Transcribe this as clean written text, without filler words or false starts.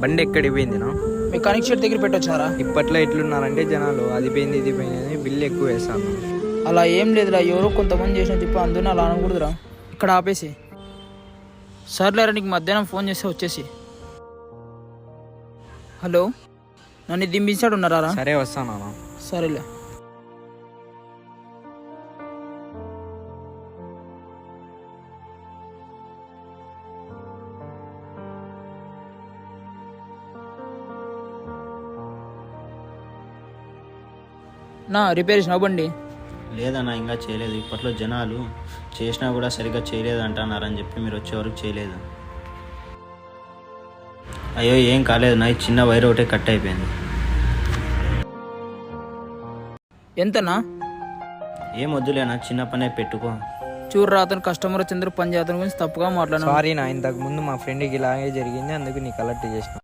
బండి ఎక్కడికి పోయిందినా? Mechanic shed దగ్గర పెట్టొచ్చారా? ఇప్పట్లో ఎట్లున్నారంటే జనాలు అది పోయింది ఇది పోయింది అని బిల్లు ఎక్కువ వేస్తాను. అలా ఏం లేదురా, ఎవరో కొంతమంది చేసిన చెప్పి అందులో అలా అనకూడదురా. ఇక్కడ ఆపేసి సర్లేరా, నీకు మధ్యాహ్నం ఫోన్ చేస్తే వచ్చేసి. హలో, నన్ను దింపించాడు ఉన్నారా? సరే వస్తానా? సరేలే. నా రిపేర్ చేసిన బండి లేదన్నా, ఇంకా చేయలేదు. ఇప్పట్లో జనాలు చేసినా కూడా సరిగ్గా చేయలేదు అంటున్నారని చెప్పి మీరు వచ్చే వరకు చేయలేదు. అయ్యో ఏం కాలేదు నా, చిన్న వైర్ ఒకటే కట్ అయిపోయింది. ఎంతనా? ఏం వద్దులేనా, చిన్న పనే పెట్టుకో. చూడరా, అతను కస్టమర్ వచ్చిందరూ పని చేతన గురించి తప్పుగా మాట్లాడాను. సారీ నా, ఇంతకు ముందు మా ఫ్రెండ్కి ఇలాగే జరిగింది, అందుకు నీకు అలర్ట్ చేసిన.